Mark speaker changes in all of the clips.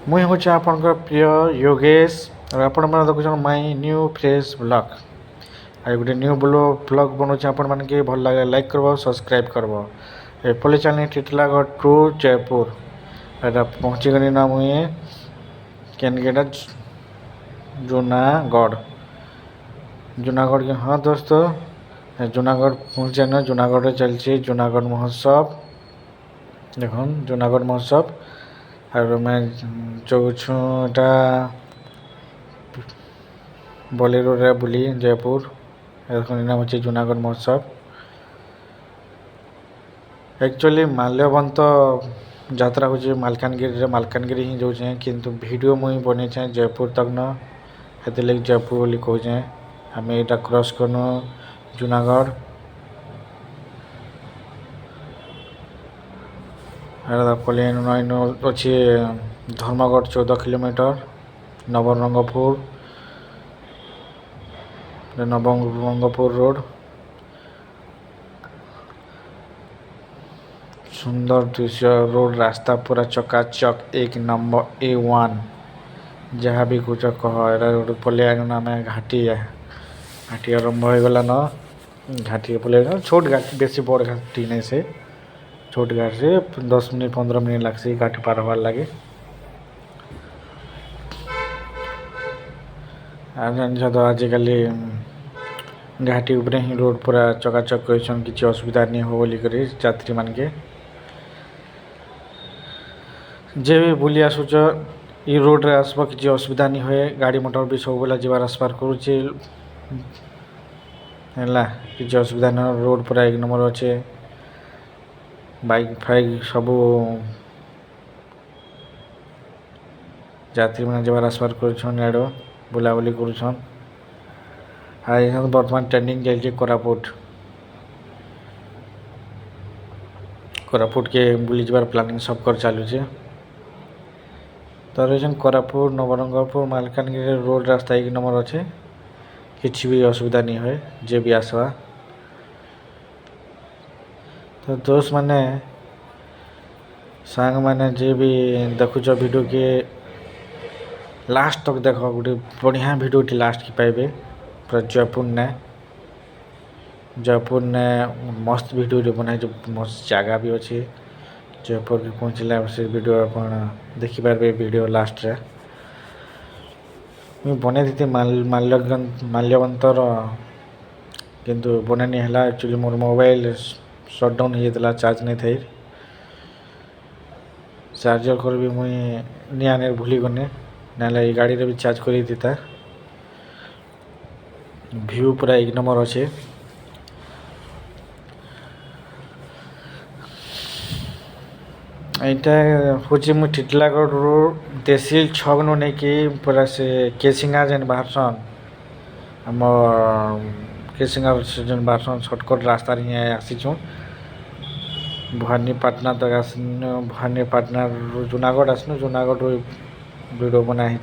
Speaker 1: मुई हूँ आपनकर प्रिय योगेश और आपण मैंने देखुन माई न्यू फ्रेश ब्लॉग आज गोटे न्यू ब्लॉग बनाऊँ आपण मानके भल लगे लाइक करब सब्सक्राइब करब एपले चैनल टिटलागढ़ टू जयपुर एटा पहुँची गली ना मुई केनगेटा जूनागढ़ जूनागढ़ के हाँ दोस्तों जूनागढ़ पहुँचे न जूनागढ़ चलती जूनागढ़ महोत्सव देख जूनागढ़ महोत्सव और मैं चौछटा बोलेरो रे बुली जयपुर नाम हो जूनागढ़ महोत्सव एक्चुअली माल्यवंत यात्रा हो मालकानगिरी ही जाऊे किंतु वीडियो मुई बने जयपुर तक न हेते जयपुर बोली कहे आम यहाँ क्रॉस करनु जूनागढ़ अच्छे धर्मगढ़ 14 किलोमीटर नवरंगपुर रोड सुंदर दृश्य रोड रास्ता पूरा चकाचक 1 नंबर A1 जहाँ भी कुछ कह रोड पले आम घाटी आरंभ हो गला न घाटी पले छोट घाटी बेसी बड़ घाटी नहीं से छोट घाट से 10 मिनट 15 मिनट लगसी घाटी पार हबार लगे जान तो आजिकल घाटी उपरे ही रोड पूरा चकाचक कर किसी असुविधा नहीं हो बोली कर यात्री मान के जे भी बुली आसुच ये रोड रे आसब किसी असुविधा नहीं हुए गाड़ी मोटर भी सब बेला जबार आसबार करुचे किसी असुविधा नहीं रोड पूरा 1 नंबर अच्छे बाइक फाइक सबू यात्री मैंने जबार आसबार कर बुलाबुली कर बर्तमान ट्रेंडिंग चलती कोरापुट के बुली जबार प्लानिंग सब कर चलुचे तो रही कोरापुट नवरंगपुर मालकानगिरी रोड रास्ता 1 नंबर अच्छे किसी भी असुविधा नहीं हुए जे भी आसवा तो दोस्त मैंने सांग मैंने जे भी देखुच वीडियो के लास्ट तक देख गोटे बढ़िया वीडियो लास्ट की पाइबे पूरा जयपुर ने मस्त वीडियो बनाई जो मस्त जगह भी अच्छे जयपुर के पहुँचला से वीडियो अपन देखिपारे वीडियो लास्ट रे मुझे बने थी माल्यवंतर किंतु बने नहीं है एक्चुअली मोर मोबाइल शटडाउन हो जाता चार्ज नहीं थी चार्जर कर भी मुई नहीं आने भूली गने ना गाड़ी रे भी चार्ज कर देता व्यू पूरा 1 नंबर अच्छे यहाँ हूँ मुझे टिटलागढ़ रोड तहसील 6 नु नहीं कि पूरा से केसिंगा जेन बाहरसन आम केसिंगा जेन बाहरसन सर्टकट रास्ता आसीचु भवानीपाटना तक आसनु भवानीपाटना जूनागढ़ आसनु जूनागढ़ वीडियो बनाई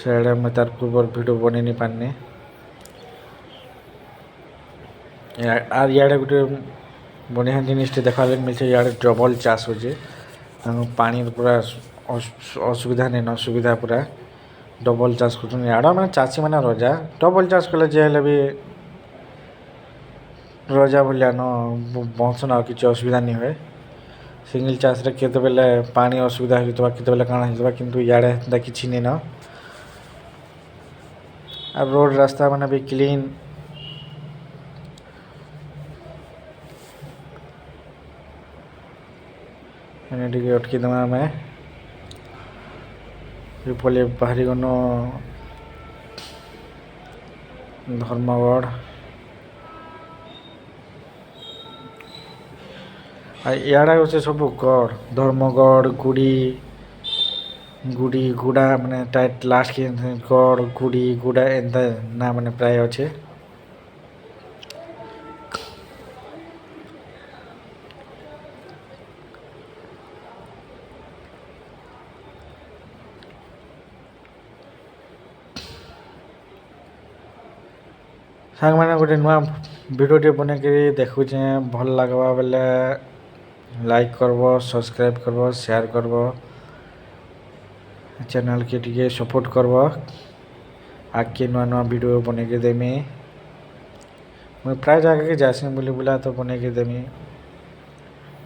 Speaker 1: से मैं तार पूर्व वीडियो बन नहीं पारनी आर इे गोटे बढ़िया जिनटे देखा मिलते इे डबल चाष हो पानी पूरा असुविधा नहीं न सुविधा पूरा डबल चाष कर मैंने चाषी मैंने रजा डबल चाष कले जे भी रजा भाया न बहसन आ कि असुविधा नहीं हुए सिंगल चाष केत बेले पानी असुविधा होता केत बेले काଣା होता किंतु इे किसी नहीं न आ रोड रास्ता मैंने भी क्लीन अटकी देवा आम पले बाहरी गन धर्मगढ़ इे से सब गढ़ धर्मगढ़ गुड़ी गुड़ा मैंने टाइट लास्ट के गढ़ गुड़ी गुड़ा एंता ना मैंने प्राय अच्छे सांग मैंने गोटे नुआ वीडियो बन देखुचे भल लगवा बेले लाइक करब सब्सक्राइब करब शेयर करब चैनल के टिके सपोर्ट करब आगे नुआ नुआ वीडियो बने के देमी मुझे प्राय जगह के जासी बुली बुला तो बने के देमी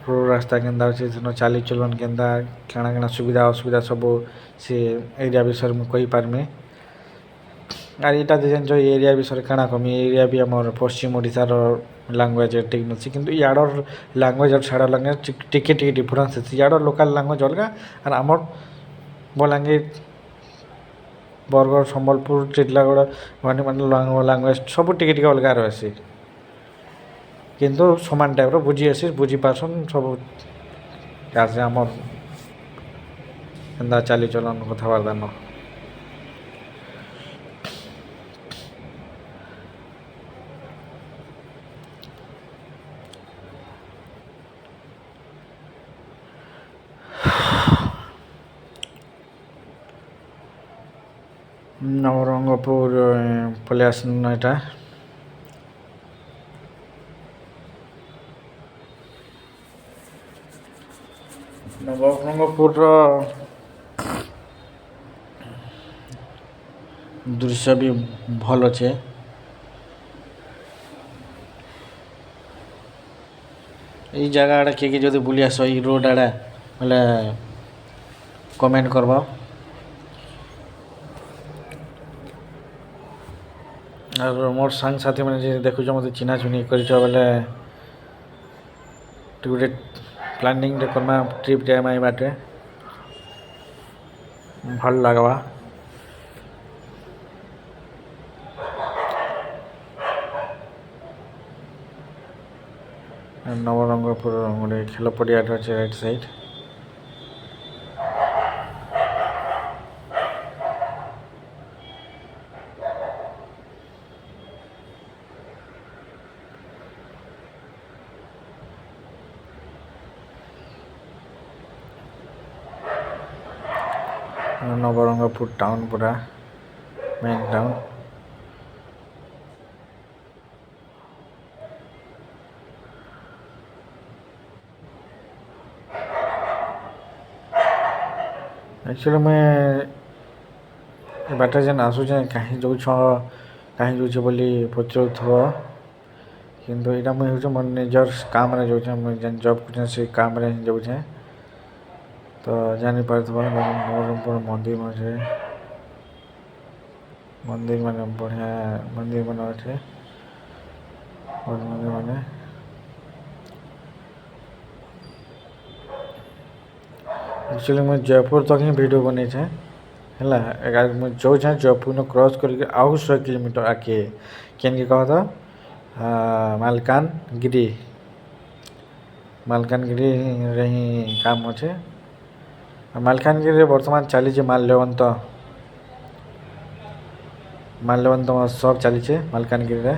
Speaker 1: रोड रास्ता केन्दा अच्छे चाली चलन केन्दा केना केना सुविधा असुविधा सब से एरिया विषय में कही पारमी আর এটা দেখেন যে এরিয়া বিষয়ে কাଣା কমি এরিয়া বি আমার পশ্চিম ওড়িশার ଲାଙ୍ଗୁଏଜ୍ ଠିକ୍ ନଛି କିନ୍ତୁ ଇଆଡ଼ର ଲାଙ୍ଗୁଏଜ୍ ଆଉ ଛାଡ଼ ଲାଙ୍ଗୁଏଜ୍ ଟିକେ ଟିକେ ଡିଫରେନ୍ସ ଅଛି ଇଆଡ଼ର ଲୋକାଲ୍ ଲାଙ୍ଗୁଏଜ୍ ଅଲଗା ଆର୍ ଆମର ବଲାଙ୍ଗୀର ବରଗଡ଼ ସମ୍ବଲପୁର ଚିତ୍ଲାଗଡ଼ ମାନେ ଲାଙ୍ଗୁଏଜ୍ ସବୁ ଟିକେ ଟିକେ ଅଲଗା ରହେସି କିନ୍ତୁ ସମାନ ଟାଇପ୍ର ବୁଝି ଆସି ବୁଝିପାରସନ୍ ସବୁ ଆସେ ଆମର୍ ଏନ୍ତା ଚାଲିଚଲନ କଥାବାର୍ତ୍ତା ନ ନବରଙ୍ଗପୁର ପଳେଇ ଆସିଲୁନ ଏଇଟା ନବରଙ୍ଗପୁରର ଦୃଶ୍ୟ ବି ଭଲ ଅଛେ এই জায়গা আড়ে কে কে যদি বুলি আস এই রোড আড়ে বলে কমেন্ট করব আর মোর সাংসাথী মানে যে দেখুছ মতো চিহ্না চুনি করিছ বলে গোটে প্ଲାନିଂଟେ କର୍ମା ଟ୍ରିପ୍ ଯାଏମା ଏଇ ବାଟେ ଭଲ ଲାଗ୍ବା ନବରଙ୍ଗପୁର ଗୋଟେ ଖେଳ ପଡ଼ିଆଟେ ଅଛି ରାଇଟ୍ ସାଇଡ୍ ନବରଙ୍ଗପୁର ଟାଉନ୍ ପୁରା ମେନ୍ ଟାଉନ୍ एक्चुअली मुझे बाटे जेन आसुचे कहीं जाऊछ कहीं जाऊे बोली पचारूथब किंतु यहाँ मुझे हूँ मोर निजर काम जाऊे मुझे जेन जॉब कर से काम जाऊे तो जानीपार नवरंगपुर मंदिर मंदिर माने बढ़िया मंदिर मान अच्छे मंदिर माने एक्चुअली मुझे जयपुर तक ही वीडियो बनी है मुझे जो जयपुर न क्रॉस करके आउ 100 किलोमीटर आके केन के कह था मालकानगिरी मालकानगिरी रे ही काम अच्छे मालकानगिरी बर्तमान चली माल्यवंत महोत्सव चली मालकानगिरी रे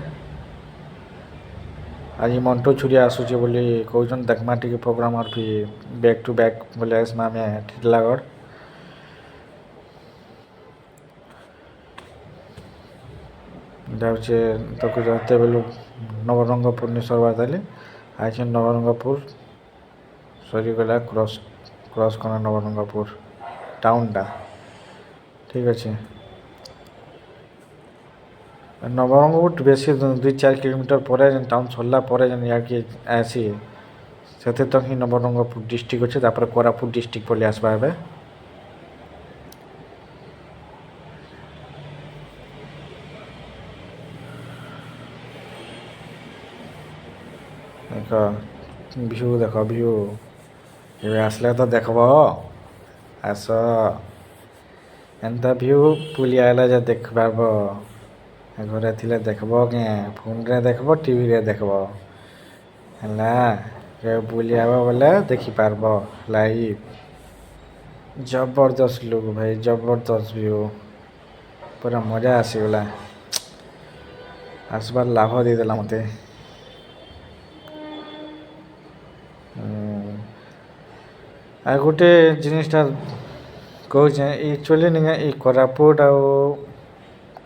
Speaker 1: आज मंटू छुरिया आसूचे बोली कहन देखमा टी प्रोग्राम और भी बैक टू बैक बोले आसमा आम टिटलागढ़ जाऊे तक रहते बेलू नवरंगपुर नहीं सरवा ताली आज नवरंगपुर सरीगला क्रॉस करना नवरंगपुर टाउनटा ठीक अच्छे नवरंगपुर बेसी 2-4 किलोमीटर पर टाउन सरला पर याके आसी से तक ही नवरंगपुर डिस्ट्रिक्ट अच्छे तापर कोरापुट डिस्ट्रिक्ट पलि आसबा एबे देख व्यू देख व्यू ये आसले तो देखब आस एंता व्यू पुलिया आला जे देख पारब घरे थिले देखब के फोन रे देखब टीवी रे देखब हला के बुलियाबो बोले देखि पारब लाइव जबरदस्त लुक भाई जबरदस्त व्यू पूरा मजा आसीगला आसबार लाभ देदेला मते आ गोटे जिनिसटा कहे एक्चुअली नहीं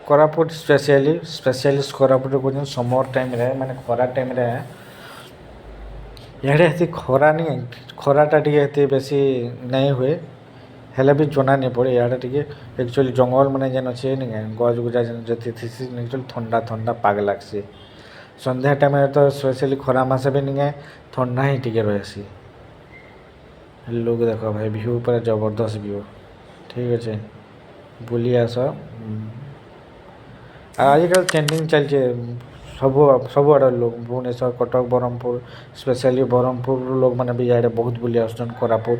Speaker 1: कोरापुट स्पेशलिस्ट कोरापुट कहते समर टाइम रे माने खरा टाइम रे ଇଆଡ଼େ ଏତେ ଖରା ନି ଖରାଟା ଟିକେ ଏତେ ବେଶୀ ନାଇଁ ହୁଏ ହେଲେ ବି ଜନା ନାଇଁ ପଡ଼େ ଇଆଡ଼େ ଟିକେ ଏକ୍ଚୁଆଲି ଜଙ୍ଗଲ ମାନେ ଯେନ୍ ଅଛେ ନି କେଁ ଗଛ ଗୁଜା ଯେନ୍ ଯେତେ ଥିସି ଏକ୍ଚୁଆଲି ଥଣ୍ଡା ଥଣ୍ଡା ପାଗ ଲାଗ୍ସି ସନ୍ଧ୍ୟା ଟାଇମ୍ରେ ତ ସ୍ପେସିଆଲି ଖରା ମାସେ ବି ନି କେଁ ଥଣ୍ଡା ହିଁ ଟିକେ ରହେସି ଲୁକ୍ ଦେଖ ଭାଇ ଭିୟୁ ପୁରା ଜବରଦସ୍ତ ଭିୟୁ ଠିକ୍ ଅଛେ ବୁଲି ଆସ ଆଉ ଆଜିକାଲି ଟ୍ରେଣ୍ଡିଂ ଚାଲିଛେ ସବୁଆଡ଼େ ଲୋକ ଭୁବନେଶ୍ୱର କଟକ ବ୍ରହ୍ମପୁର ସ୍ପେଶାଲି ବ୍ରହ୍ମପୁରରୁ ଲୋକମାନେ ବି ଇଆଡ଼େ ବହୁତ ବୁଲି ଆସୁଛନ୍ କୋରାପୁଟ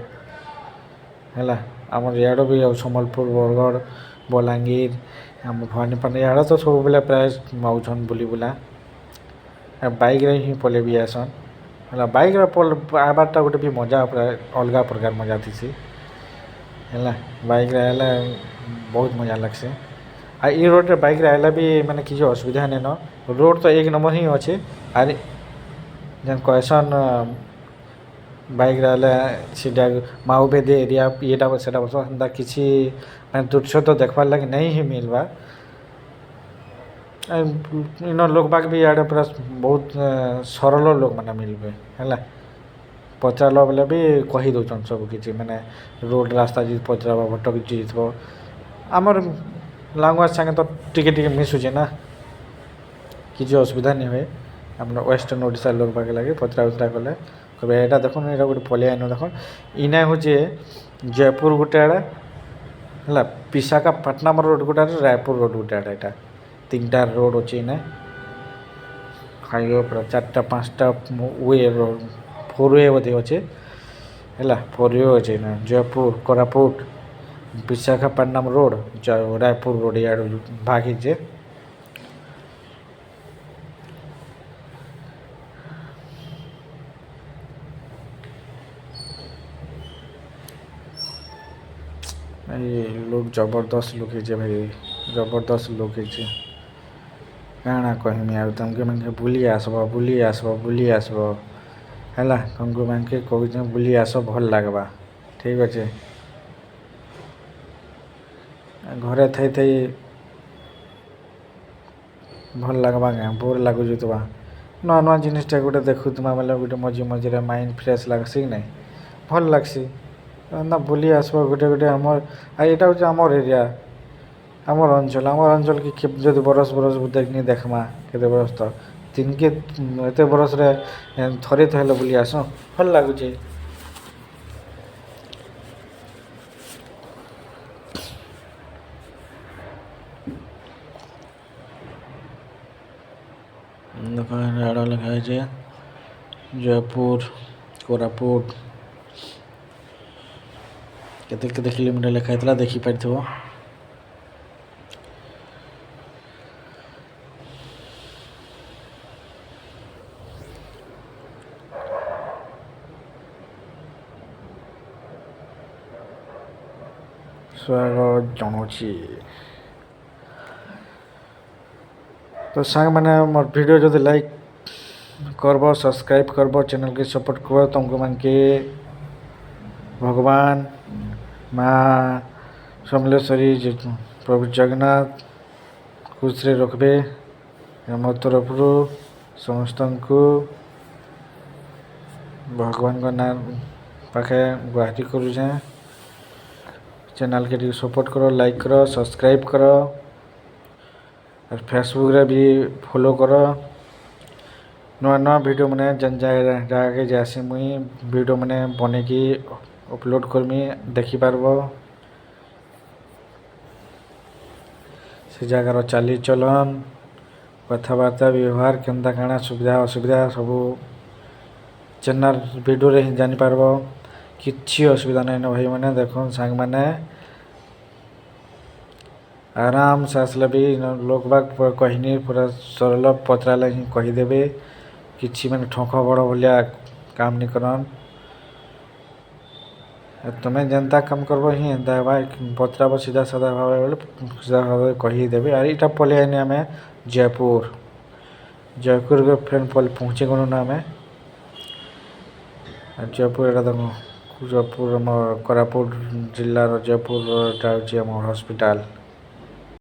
Speaker 1: ହେଲା ଆମର ଇଆଡ଼ ବି ଆଉ ସମ୍ବଲପୁର ବରଗଡ଼ ବଲାଙ୍ଗୀର ଆମ ଭବାନୀପାଟଣା ଇଆଡ଼ ତ ସବୁବେଳେ ପ୍ରାୟ ଆଉଛନ୍ ବୁଲି ବୁଲା ବାଇକ୍ରେ ହିଁ ପଲେଇ ବି ଆସନ୍ ହେଲା ବାଇକ୍ରେ ଆବାର୍ଟା ଗୋଟେ ବି ମଜା ପୁରା ଅଲଗା ପ୍ରକାର ମଜା ଥିସି ହେଲା ବାଇକ୍ରେ ଆଇଲେ ବହୁତ ମଜା ଲାଗ୍ସି ଆଉ ଇ ରୋଡ଼୍ରେ ବାଇକ୍ରେ ଆଇଲେ ବି ମାନେ କିଛି ଅସୁବିଧା ନାଇଁନ ରୋଡ଼୍ ତ ଏକ ନମ୍ବର ହିଁ ଅଛେ ଆର୍ ଯେନ୍ କହେସନ୍ ବାଇକ୍ରେ ଆଇଲେ ସେଟା ମାଓବାଦୀ ଏରିଆ ଇଏଟା ସେଟା ବସ ହେନ୍ତା କିଛି ମାନେ ଦୃଶ୍ୟ ତ ଦେଖ୍ବାର୍ ଲାଗି ନାଇଁ ହିଁ ମିଲ୍ବା ଇନ ଲୋକ୍ ବାକ୍ ବି ଇଆଡ଼େ ପୁରା ବହୁତ ସରଳ ଲୋକମାନେ ମିଲ୍ବେ ହେଲା ପଚାରିଲ ବେଲେ ବି କହି ଦଉଛନ୍ ସବୁ କିଛି ମାନେ ରୋଡ଼୍ ରାସ୍ତା ଯଦି ପଚାରବ ଭଟକି ଯାଇଥିବ ଆମର ଲାଙ୍ଗୁଏଜ୍ ସାଙ୍ଗେ ତ ଟିକେ ଟିକେ ମିଶୁଛେ ନା କିଛି ଅସୁବିଧା ନାଇଁ ହୁଏ ଆମର ୱେଷ୍ଟର୍ଣ୍ଣ ଓଡ଼ିଶାର ଲୋକ ପାଖେ ଲାଗି ପଚରା ଉଚରା କଲେ କହିବେ ଏଇଟା ଦେଖୁନ୍ ଏଇଟା ଗୋଟେ ପଲେଇ ଆଇନ ଦେଖୁନ୍ ଇନେ ହଉଛେ ଜୟପୁର ଗୋଟେ ଆଡ଼େ ହେଲା ବିଶାଖାପାଟନମ୍ ରୋଡ଼ ଗୋଟେ ଆଡ଼େ ରାୟପୁର ରୋଡ଼ ଗୋଟେ ଆଡ଼େ ଏଇଟା ତିନିଟା ରୋଡ଼ ଅଛେ ଇନେ ହାଇୱେ ପୁରା ଚାରିଟା ପାଞ୍ଚଟା ୱେ ରୋଡ଼ ଫୋର୍ ୱେ ବୋଧେ ଅଛେ ହେଲା ଫୋର୍ ୱେ ଅଛେ ଇନେ ଜୟପୁର କୋରାପୁଟ ବିଶାଖାପାଟନମ୍ ରୋଡ଼ ରାୟପୁର ରୋଡ଼ ଇଆଡ଼ୁ ଭାଗ ହେଇଛେ ଏ ଲୋକ୍ ଜବରଦସ୍ତ ଲୋକ୍ ହେଇଛେ ଭାଇ ଜବରଦସ୍ତ ଲୋକ୍ ହେଇଛେ କାଣା କହେମି ଆଉ ତମ୍କେ ମାନ୍କେ ବୁଲି ଆସ୍ବ ହେଲା ତମ୍କୁ ମାନ୍କେ କହୁଚେଁ ବୁଲି ଆସ ଭଲ୍ ଲାଗ୍ବା ଠିକ୍ ଅଛେ ଘରେ ଥାଇ ଥାଇ ଭଲ୍ ଲାଗ୍ବା କେଁ ବୋର୍ ଲାଗୁଯାଉଥିବା ନୂଆ ନୂଆ ଜିନିଷ୍ଟା ଗୋଟେ ଦେଖୁଥିମା ବେଲେ ଗୋଟେ ମଝିରେ ମାଇଣ୍ଡ ଫ୍ରେଶ୍ ଲାଗ୍ସି କି ନାଇଁ ଭଲ୍ ଲାଗ୍ସି ଏନ୍ତା ବୁଲି ଆସ୍ବ ଗୋଟେ ଗୋଟେ ଆମର୍ ଆଉ ଏଇଟା ହଉଛେ ଆମର୍ ଏରିଆ ଆମର୍ ଅଞ୍ଚଲ୍କେ ଯଦି ବରଷ୍ ଦେଖନି ଦେଖ୍ମା କେତେ ବରଷ୍ ତ ଦିନ୍କେ ଏତେ ବରଷ୍ରେ ଥରେ ତ ହେଲେ ବୁଲି ଆଏସୁଁ ଭଲ୍ ଲାଗୁଛେ ଆଡ଼ ଲେଖା ହେଇଛେ ଜୟପୁର କୋରାପୁଟ କେତେ କେତେ କିଲୋମିଟର ଲେଖା ହେଇଥିଲା ଦେଖିପାରିଥିବ ସ୍ୱାଗତ ଜଣାଉଛି ତ ସାଙ୍ଗମାନେ ମୋର୍ ଭିଡ଼ିଓ ଯଦି ଲାଇକ୍ କର୍ବ ସବସ୍କ୍ରାଇବ୍ କର୍ବ ଚ୍ୟାନେଲ୍କେ ସପୋର୍ଟ କର୍ବ ତମ୍କୁ ମାନ୍କେ ଭଗବାନ ମା ସମଲେଶ୍ୱରୀ ପ୍ରଭୁ ଜଗନ୍ନାଥ ଖୁସିରେ ରଖ୍ବେ ଆମ ତରଫରୁ ସମସ୍ତଙ୍କୁ ଭଗବାନଙ୍କ ନାଁ ପାଖେ ଗୁହାରି କରୁଛେଁ ଚ୍ୟାନେଲ୍କେ ଟିକେ ସପୋର୍ଟ କର ଲାଇକ୍ କର ସବସ୍କ୍ରାଇବ୍ କର ଆର୍ ଫେସବୁକ୍ରେ ବି ଫଲୋ କର ନୂଆ ନୂଆ ଭିଡ଼ିଓ ମାନେ ଯେନ୍ ଜାଗାକେ ଯାଏସି ମୁଇଁ ଭିଡ଼ିଓ ମାନେ ବନେଇକି ଅପଲୋଡ଼ କର୍ମି ଦେଖିପାର୍ବ ସେ ଜାଗାର ଚାଲିଚଲନ୍ କଥାବାର୍ତ୍ତା ବ୍ୟବହାର କେନ୍ତା କାଣା ସୁବିଧା ଅସୁବିଧା ସବୁ ଚ୍ୟାନେଲ୍ ଭିଡ଼ିଓରେ ହିଁ ଜାଣିପାର୍ବ କିଛି ଅସୁବିଧା ନାଇଁନ ଭାଇମାନେ ଦେଖୁନ୍ ସାଙ୍ଗମାନେ ଆରାମ୍ସେ ଆସ୍ଲେ ବି ଲୋକ୍ ବାକ୍ କହନି ପୁରା ସରଳ ପଚ୍ରାଲେ ହିଁ କହିଦେବେ କିଛି ମାନେ ଠକ ବଡ଼ ଭଲିଆ କାମ୍ ନି କରନ୍ ତୁମେ ଯେନ୍ତା କାମ୍ କର୍ବ ହିଁ ହେନ୍ତା ହେବା ପଚ୍ରାବ ସିଧା ସାଧା ଭାବେ ବଲେ ସିଧା ଭାବେ କହିଦେବେ ଆର୍ ଇଟା ପଲେଇ ଆଇନି ଆମେ ଜୟପୁରକେ ଫେନ୍ ପହଞ୍ଚି ଗଲୁନ ଆମେ ଜୟପୁର ଏଇଟା ଦେଖ ଜୟପୁର ଆମ କୋରାପୁଟ ଜିଲ୍ଲାର ଜୟପୁରଟା ହେଉଛି ଆମ ହସ୍ପିଟାଲ୍